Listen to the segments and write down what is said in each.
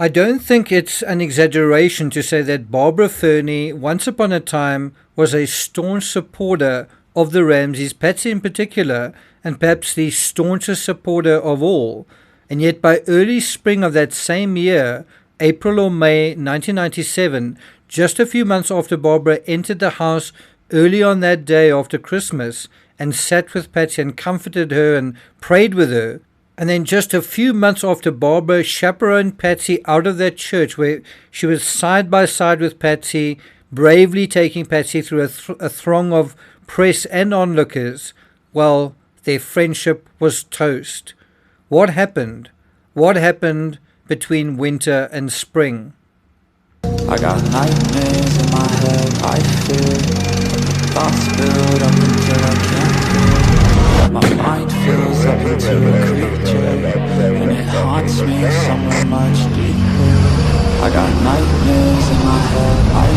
I don't think it's an exaggeration to say that Barbara Fernie, once upon a time, was a staunch supporter of the Ramseys, Patsy in particular, and perhaps the staunchest supporter of all. And yet by early spring of that same year, April or May 1997, just a few months after Barbara entered the house early on that day after Christmas and sat with Patsy and comforted her and prayed with her, and then just a few months after Barbara chaperoned Patsy out of that church where she was side by side with Patsy, bravely taking Patsy through a throng of press and onlookers, well, their friendship was toast. What happened? What happened between winter and spring? I got nightmares in my head, I fear. Thoughts build up until I can't feel. My mind fills up into a creature, and it haunts me somewhere much deeper. I got nightmares in my head, I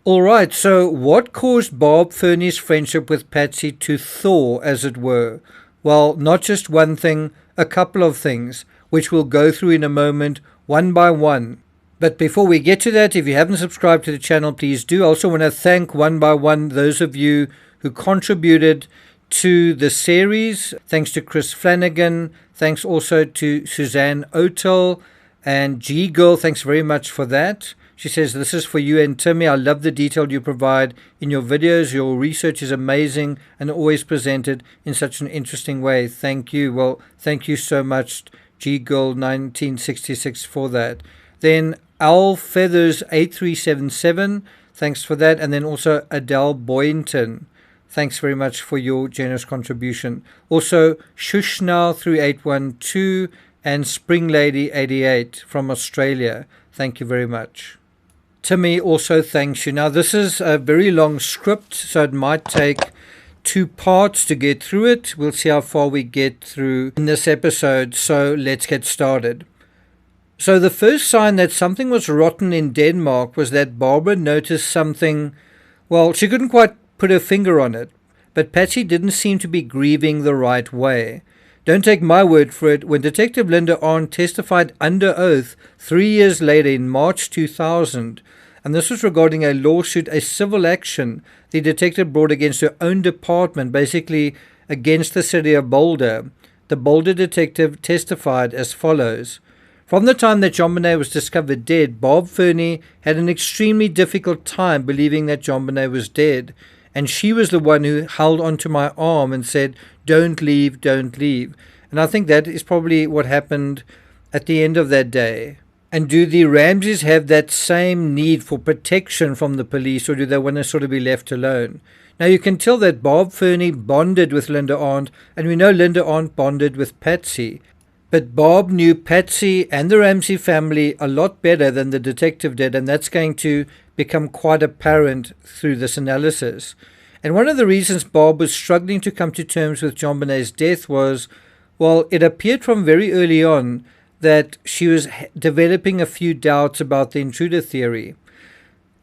fear. Alright, so what caused Bob Fernie's friendship with Patsy to thaw, as it were? Well, not just one thing, a couple of things, which we'll go through in a moment, one by one. But before we get to that, if you haven't subscribed to the channel, please do. I also want to thank one by one those of you who contributed to the series. Thanks to Chris Flanagan. Thanks also to Suzanne Otel and G Girl. Thanks very much for that. She says, this is for you and Timmy. I love the detail you provide in your videos. Your research is amazing and always presented in such an interesting way. Thank you. Well, thank you so much, G Girl 1966, for that. Then Al Feathers 8377, thanks for that. And then also Adele Boynton, thanks very much for your generous contribution. Also Shushnow 3812 and Spring Lady 88 from Australia, thank you very much. Timmy also thanks you. Now this is a very long script, so it might take 2 parts to get through it. We'll see how far we get through in this episode, so let's get started. So the first sign that something was rotten in Denmark was that Barbara noticed something. Well, she couldn't quite put her finger on it, but Patsy didn't seem to be grieving the right way. Don't take my word for it. When Detective Linda Arndt testified under oath 3 years later in March 2000, and this was regarding a lawsuit, a civil action the detective brought against her own department, basically against the city of Boulder, the Boulder detective testified as follows. From the time that JonBenet was discovered dead, Bob Fernie had an extremely difficult time believing that JonBenet was dead, and she was the one who held onto my arm and said, don't leave, don't leave. And I think that is probably what happened at the end of that day. And do the Ramseys have that same need for protection from the police, or do they want to sort of be left alone? Now you can tell that Bob Fernie bonded with Linda Arndt, and we know Linda Arndt bonded with Patsy. But Bob knew Patsy and the Ramsey family a lot better than the detective did, and that's going to become quite apparent through this analysis. And one of the reasons Bob was struggling to come to terms with JonBenet's death was, well, it appeared from very early on that she was developing a few doubts about the intruder theory.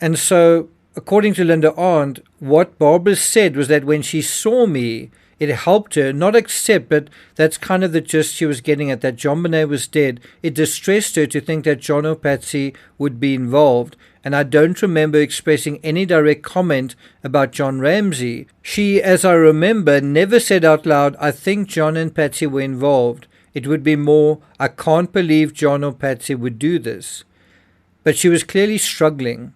And so, according to Linda Arndt, what Barbara said was that when she saw me, it helped her, not accept, but that's kind of the gist she was getting at, that JonBenet was dead. It distressed her to think that John or Patsy would be involved, and I don't remember expressing any direct comment about John Ramsey. She, as I remember, never said out loud, I think John and Patsy were involved. It would be more, I can't believe John or Patsy would do this. But she was clearly struggling.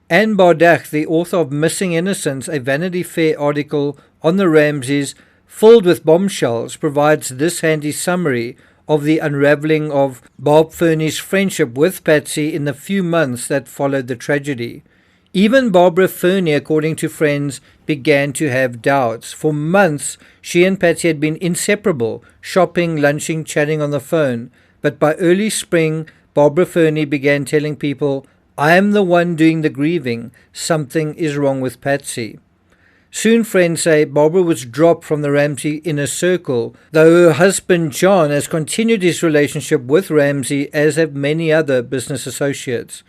Anne Bardach, the author of Missing Innocence, a Vanity Fair article on the Ramseys filled with bombshells, provides this handy summary of the unraveling of Bob Fernie's friendship with Patsy in the few months that followed the tragedy. Even Barbara Fernie, according to friends, began to have doubts. For months, she and Patsy had been inseparable, shopping, lunching, chatting on the phone. But by early spring, Barbara Fernie began telling people, I am the one doing the grieving. Something is wrong with Patsy. Soon friends say Barbara was dropped from the Ramsey inner circle, though her husband John has continued his relationship with Ramsey, as have many other business associates.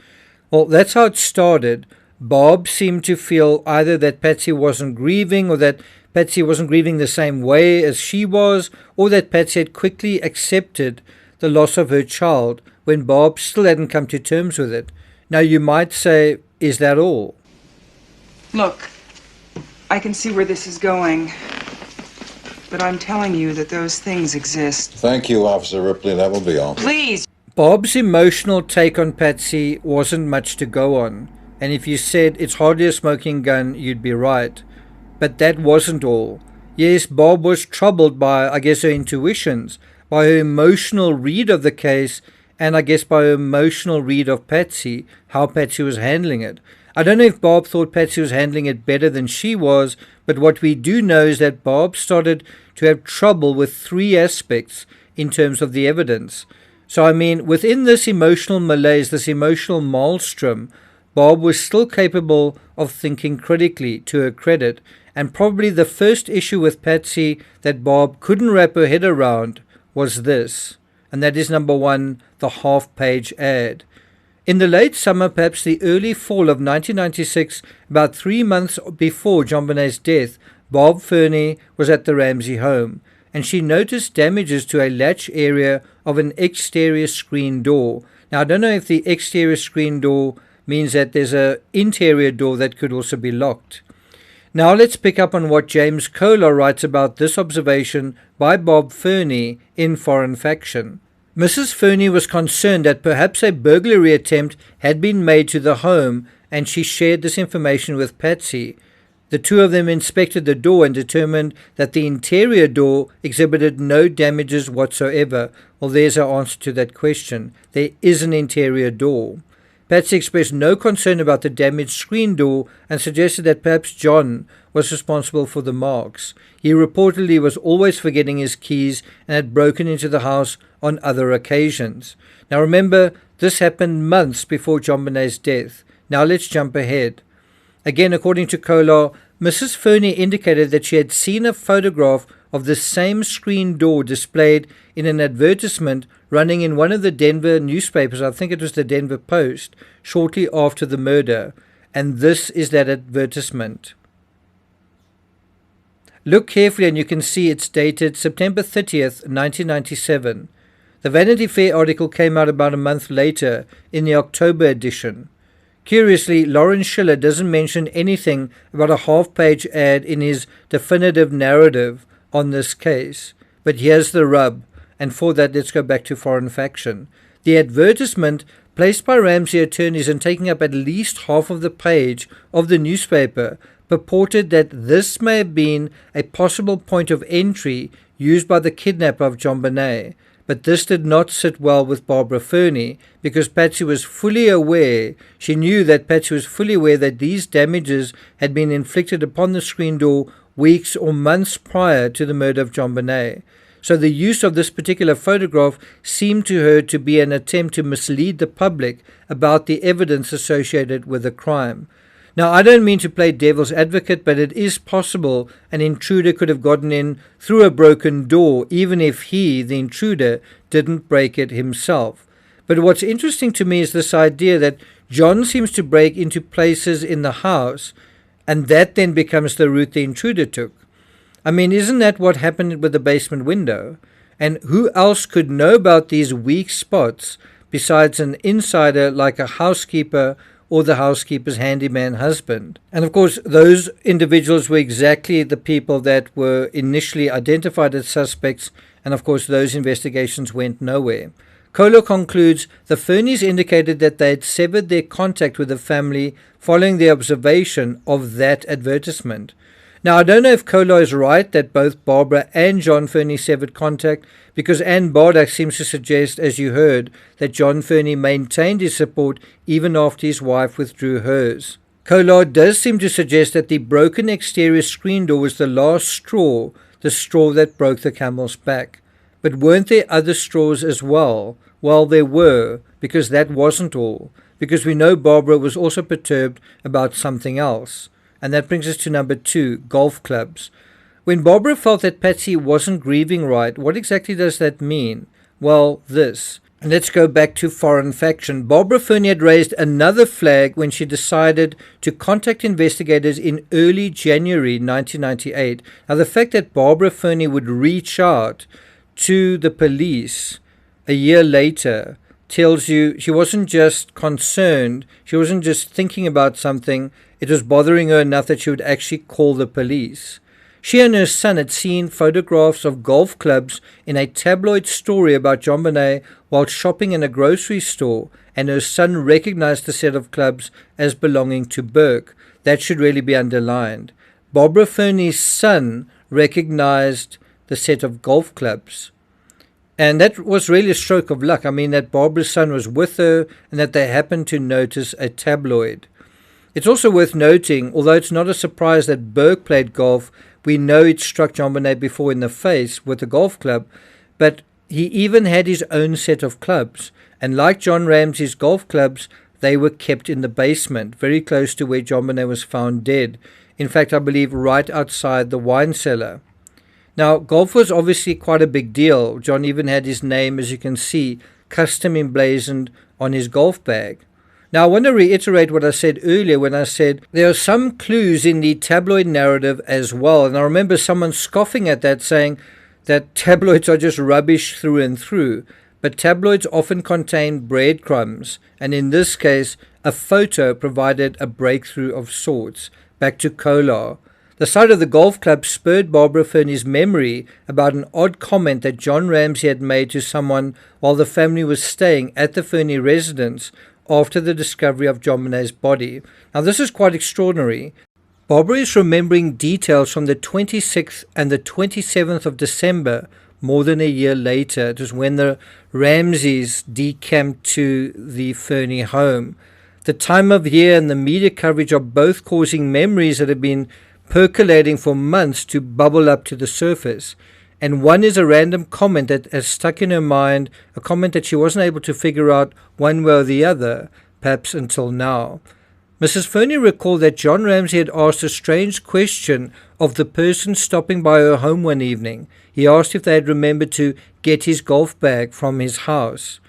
Well, that's how it started. Bob seemed to feel either that Patsy wasn't grieving or that Patsy wasn't grieving the same way as she was, or that Patsy had quickly accepted the loss of her child when Bob still hadn't come to terms with it. Now you might say, is that all? Look, I can see where this is going, but I'm telling you that those things exist. Thank you, Officer Ripley. That will be all. Please! Bob's emotional take on Patsy wasn't much to go on, and if you said it's hardly a smoking gun, you'd be right. But that wasn't all. Yes, Bob was troubled by, I guess, her intuitions, by her emotional read of the case, and I guess by her emotional read of Patsy, how Patsy was handling it. I don't know if Bob thought Patsy was handling it better than she was, but what we do know is that Bob started to have trouble with three aspects in terms of the evidence. So I mean, within this emotional malaise, this emotional maelstrom, Bob was still capable of thinking critically, to her credit, and probably the first issue with Patsy that Bob couldn't wrap her head around was this, and that is number one, the half-page ad. In the late summer, perhaps the early fall of 1996, about 3 months before JonBenet's death, Bob Fernie was at the Ramsey home, and she noticed damages to a latch area of an exterior screen door. Now, I don't know if the exterior screen door means that there's an interior door that could also be locked. Now let's pick up on what James Kolar writes about this observation by Bob Fernie in Foreign Faction. Mrs. Fernie was concerned that perhaps a burglary attempt had been made to the home, and she shared this information with Patsy. The two of them inspected the door and determined that the interior door exhibited no damages whatsoever. Well, there's our answer to that question. There is an interior door. Patsy expressed no concern about the damaged screen door and suggested that perhaps John was responsible for the marks. He reportedly was always forgetting his keys and had broken into the house on other occasions. Now remember, this happened months before JonBenet's death. Now let's jump ahead. Again, according to Kolar, Mrs. Fernie indicated that she had seen a photograph of the same screen door displayed in an advertisement running in one of the Denver newspapers, I think it was the Denver Post, shortly after the murder. And this is that advertisement. Look carefully and you can see it's dated September 30th, 1997. The Vanity Fair article came out about a month later in the October edition. Curiously, Lawrence Schiller doesn't mention anything about a half-page ad in his definitive narrative on this case. But here's the rub, and for that let's go back to Foreign Faction. The advertisement, placed by Ramsey attorneys and taking up at least half of the page of the newspaper, purported that this may have been a possible point of entry used by the kidnapper of JonBenet. But this did not sit well with Barbara Fernie, because Patsy was fully aware, she knew that Patsy was fully aware that these damages had been inflicted upon the screen door weeks or months prior to the murder of JonBenet. So the use of this particular photograph seemed to her to be an attempt to mislead the public about the evidence associated with the crime. Now, I don't mean to play devil's advocate, but it is possible an intruder could have gotten in through a broken door, even if he, the intruder, didn't break it himself. But what's interesting to me is this idea that John seems to break into places in the house, and that then becomes the route the intruder took. I mean, isn't that what happened with the basement window? And who else could know about these weak spots besides an insider like a housekeeper or the housekeeper's handyman husband? And of course, those individuals were exactly the people that were initially identified as suspects, and of course those investigations went nowhere. Kolar concludes the Fernies indicated that they had severed their contact with the family following the observation of that advertisement. Now, I don't know if Kolar is right that both Barbara and John Fernie severed contact, because Ann Bardak seems to suggest, as you heard, that John Fernie maintained his support even after his wife withdrew hers. Kolar does seem to suggest that the broken exterior screen door was the last straw, the straw that broke the camel's back. But weren't there other straws as well? Well, there were, because that wasn't all, because we know Barbara was also perturbed about something else. And that brings us to number 2, golf clubs. When Barbara felt that Patsy wasn't grieving right, what exactly does that mean? Well, this. And let's go back to foreign faction. Barbara Fernie had raised another flag when she decided to contact investigators in early January 1998. Now, the fact that Barbara Fernie would reach out to the police a year later tells you she wasn't just concerned, she wasn't just thinking about something, it was bothering her enough that she would actually call the police. She and her son had seen photographs of golf clubs in a tabloid story about JonBenet while shopping in a grocery store, and her son recognized the set of clubs as belonging to Burke. That should really be underlined. Barbara Fernie's son recognized the set of golf clubs. And that was really a stroke of luck. I mean, that Barbara's son was with her and that they happened to notice a tabloid. It's also worth noting, although it's not a surprise that Burke played golf, we know it struck JonBenet before in the face with the golf club, but he even had his own set of clubs. And like John Ramsey's golf clubs, they were kept in the basement, very close to where JonBenet was found dead. In fact, I believe right outside the wine cellar. Now, golf was obviously quite a big deal. John even had his name, as you can see, custom emblazoned on his golf bag. Now, I want to reiterate what I said earlier when I said there are some clues in the tabloid narrative as well. And I remember someone scoffing at that, saying that tabloids are just rubbish through and through. But tabloids often contain breadcrumbs. And in this case, a photo provided a breakthrough of sorts. Back to Kolar. The sight of the golf club spurred Barbara Fernie's memory about an odd comment that John Ramsey had made to someone while the family was staying at the Fernie residence after the discovery of JonBenet's body. Now, this is quite extraordinary. Barbara is remembering details from the 26th and the 27th of December, more than a year later. It was when the Ramseys decamped to the Fernie home. The time of year and the media coverage are both causing memories that have been percolating for months to bubble up to the surface. And one is a random comment that has stuck in her mind, a comment that she wasn't able to figure out one way or the other, perhaps until now. Mrs. Fernie recalled that John Ramsey had asked a strange question of the person stopping by her home one evening. He asked if they had remembered to get his golf bag from his house.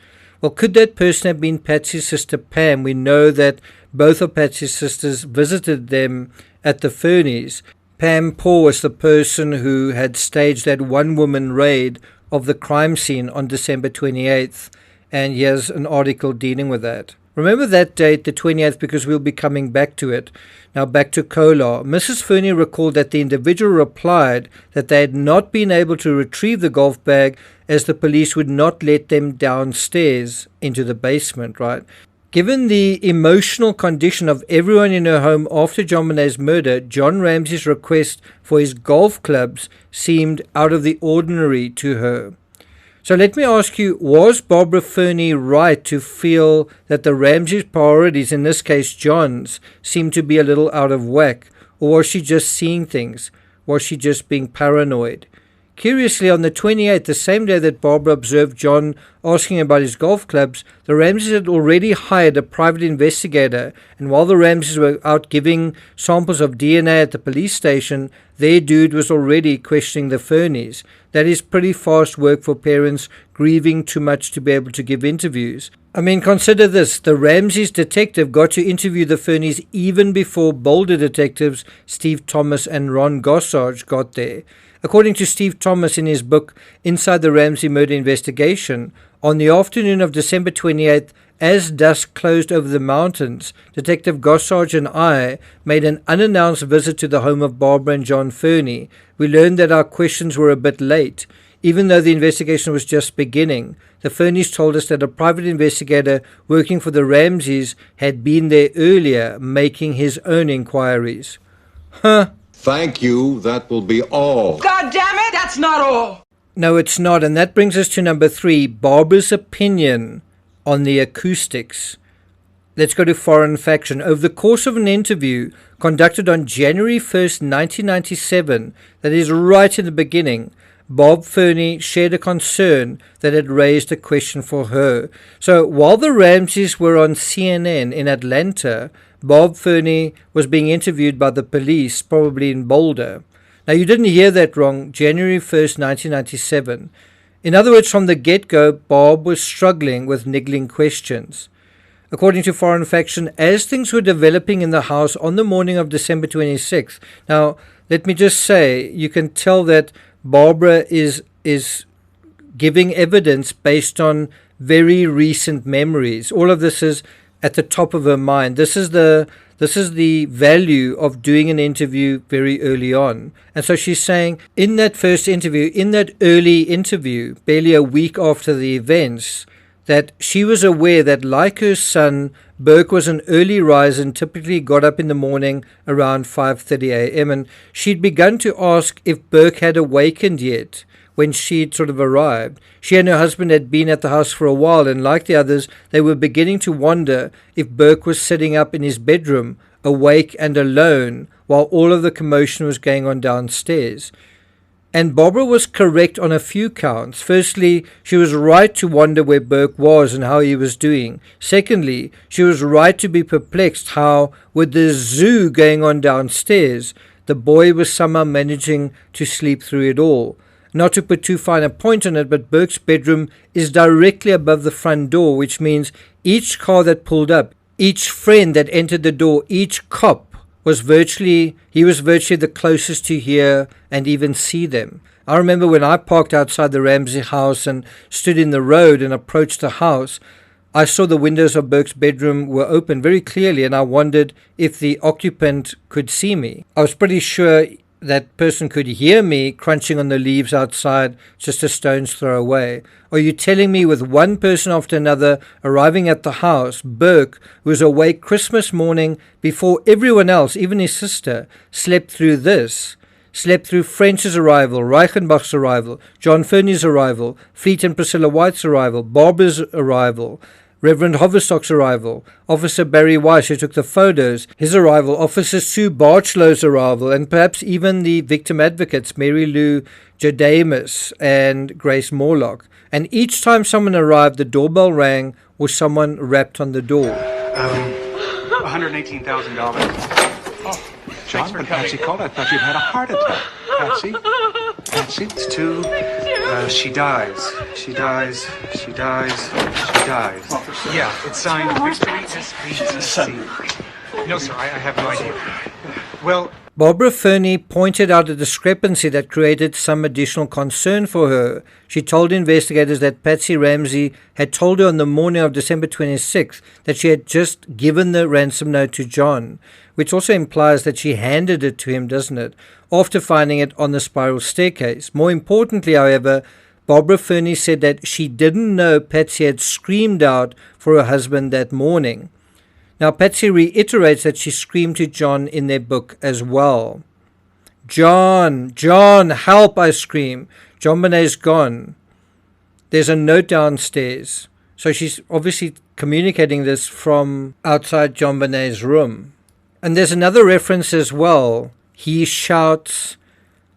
Well, could that person have been Patsy's sister Pam? We know that both of Patsy's sisters visited them at the Fernies. Pam Poore was the person who had staged that one-woman raid of the crime scene on December 28th, and here's an article dealing with that. Remember that date, the 28th, because we'll be coming back to it. Now back to Kolar. Mrs. Fernie recalled that the individual replied that they had not been able to retrieve the golf bag as the police would not let them downstairs into the basement, right? Given the emotional condition of everyone in her home after JonBenet's murder, John Ramsey's request for his golf clubs seemed out of the ordinary to her. So let me ask you, was Barbara Fernie right to feel that the Ramsey's priorities, in this case John's, seemed to be a little out of whack? Or was she just seeing things? Was she just being paranoid? Curiously, on the 28th, the same day that Barbara observed John asking about his golf clubs, the Ramseys had already hired a private investigator, and while the Ramseys were out giving samples of DNA at the police station, their dude was already questioning the Fernies. That is pretty fast work for parents grieving too much to be able to give interviews. I mean, consider this. The Ramseys detective got to interview the Fernies even before bolder detectives Steve Thomas and Ron Gossage got there. According to Steve Thomas in his book Inside the Ramsey Murder Investigation, on the afternoon of December 28th, as dusk closed over the mountains, Detective Gossage and I made an unannounced visit to the home of Barbara and John Fernie. We learned that our questions were a bit late. Even though the investigation was just beginning, the Fernies told us that a private investigator working for the Ramseys had been there earlier making his own inquiries. Huh? Thank you. That will be all. God damn it, that's not all. No, it's not. And that brings us to number 3, Barbara's opinion on the acoustics. Let's go to foreign faction. Over the course of an interview conducted on January 1st, 1997, that is right in the beginning, Bob Fernie shared a concern that had raised a question for her. So while the Ramseys were on CNN in Atlanta, Bob Fernie was being interviewed by the police, probably in Boulder. Now, you didn't hear that wrong, January 1st, 1997. In other words, from the get-go, Bob was struggling with niggling questions. According to Foreign Faction, as things were developing in the house on the morning of December 26th, now let me just say, you can tell that Barbara is giving evidence based on very recent memories. All of this is at the top of her mind. This is the value of doing an interview very early on. And so she's saying in that first interview, in that early interview, barely a week after the events, that she was aware that, like her son, Burke was an early riser and typically got up in the morning around 5:30 a.m. And she'd begun to ask if Burke had awakened yet when she'd sort of arrived. She and her husband had been at the house for a while, and like the others, they were beginning to wonder if Burke was sitting up in his bedroom, awake and alone, while all of the commotion was going on downstairs. And Barbara was correct on a few counts. Firstly, she was right to wonder where Burke was and how he was doing. Secondly, she was right to be perplexed how, with the zoo going on downstairs, the boy was somehow managing to sleep through it all. Not to put too fine a point on it, but Burke's bedroom is directly above the front door, which means each car that pulled up, each friend that entered the door, each cop, was virtually the closest to hear and even see them. I remember when I parked outside the Ramsey house and stood in the road and approached the house, I saw the windows of Burke's bedroom were open very clearly, and I wondered if the occupant could see me. I was pretty sure that person could hear me crunching on the leaves outside just a stone's throw away. Are you telling me with one person after another arriving at the house, Burke, who was awake Christmas morning before everyone else, even his sister, slept through this, slept through French's arrival, Reichenbach's arrival, John Fernie's arrival, Fleet and Priscilla White's arrival, Barbara's arrival, Reverend Hoverstock's arrival, Officer Barry Weiss, who took the photos, his arrival, Officer Sue Barchlow's arrival, and perhaps even the victim advocates, Mary Lou Jodamus and Grace Morlock. And each time someone arrived, the doorbell rang or someone rapped on the door. $118,000. Oh, John, when Patsy called, I thought you'd had a heart attack. Patsy? Patsy? It's two. She dies. She dies. She dies. She dies. Yeah, it's signed Victory SBC. No, sir, I have no idea. Well, Barbara Fernie pointed out a discrepancy that created some additional concern for her. She told investigators that Patsy Ramsey had told her on the morning of December 26th that she had just given the ransom note to John, which also implies that she handed it to him, doesn't it, after finding it on the spiral staircase. More importantly, however, Barbara Fernie said that she didn't know Patsy had screamed out for her husband that morning. Now, Patsy reiterates that she screamed to John in their book as well. John, John, help, I scream. JonBenet's gone. There's a note downstairs. So she's obviously communicating this from outside JonBenet's room. And there's another reference as well. He shouts.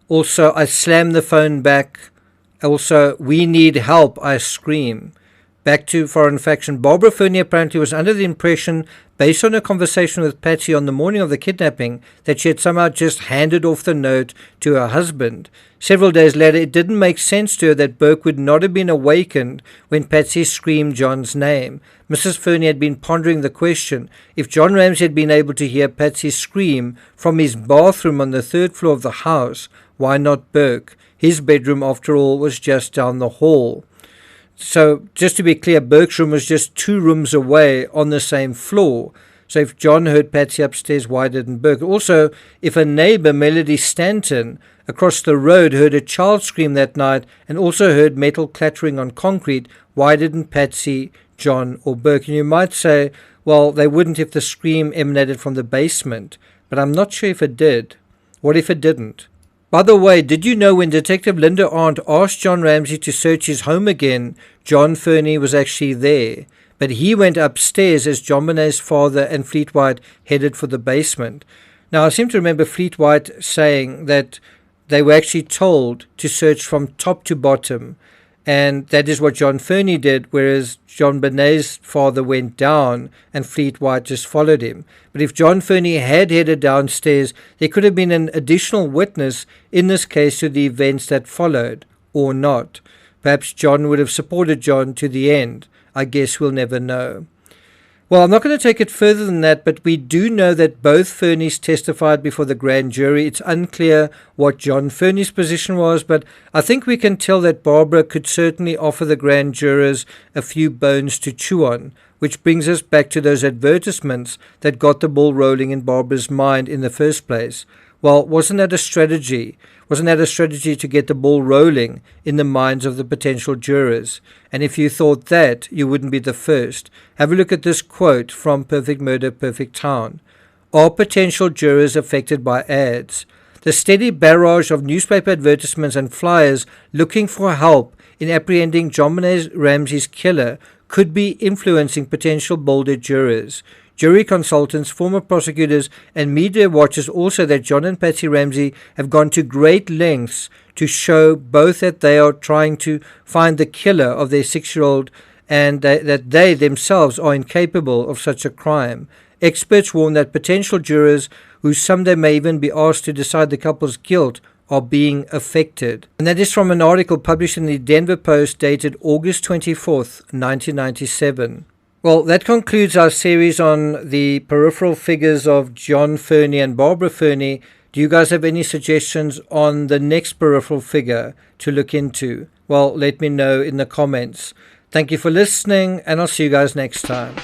Also, I slam the phone back. Also, we need help, I scream. Back to Foreign Faction. Barbara Fernie apparently was under the impression, based on her conversation with Patsy on the morning of the kidnapping, that she had somehow just handed off the note to her husband. Several days later, it didn't make sense to her that Burke would not have been awakened when Patsy screamed John's name. Mrs. Fernie had been pondering the question. If John Ramsey had been able to hear Patsy scream from his bathroom on the third floor of the house, why not Burke? His bedroom, after all, was just down the hall. So, just to be clear, Burke's room was just 2 rooms away on the same floor. So if John heard Patsy upstairs, why didn't Burke? Also, if a neighbor, Melody Stanton, across the road heard a child scream that night and also heard metal clattering on concrete, why didn't Patsy, John, or Burke? And you might say, well, they wouldn't if the scream emanated from the basement. But I'm not sure if it did. What if it didn't? By the way, did you know when Detective Linda Arndt asked John Ramsey to search his home again, John Fernie was actually there, but he went upstairs as JonBenet's father and Fleet White headed for the basement. Now, I seem to remember Fleet White saying that they were actually told to search from top to bottom, and that is what John Fernie did, whereas JonBenet's father went down and Fleet White just followed him. But if John Fernie had headed downstairs, there could have been an additional witness in this case to the events that followed, or not. Perhaps John would have supported John to the end. I guess we'll never know. Well, I'm not going to take it further than that, but we do know that both Fernies testified before the grand jury. It's unclear what John Fernie's position was, but I think we can tell that Barbara could certainly offer the grand jurors a few bones to chew on, which brings us back to those advertisements that got the ball rolling in Barbara's mind in the first place. Well, wasn't that a strategy? Wasn't that a strategy to get the ball rolling in the minds of the potential jurors? And if you thought that, you wouldn't be the first. Have a look at this quote from Perfect Murder, Perfect Town. Are potential jurors affected by ads? The steady barrage of newspaper advertisements and flyers looking for help in apprehending JonBenet Ramsey's killer could be influencing potential bolder jurors. Jury consultants, former prosecutors, and media watchers also that John and Patsy Ramsey have gone to great lengths to show both that they are trying to find the killer of their 6-year-old and that they themselves are incapable of such a crime. Experts warn that potential jurors, who someday may even be asked to decide the couple's guilt, are being affected. And that is from an article published in the Denver Post dated August 24th, 1997. Well, that concludes our series on the peripheral figures of John Fernie and Barbara Fernie. Do you guys have any suggestions on the next peripheral figure to look into? Well, let me know in the comments. Thank you for listening, and I'll see you guys next time.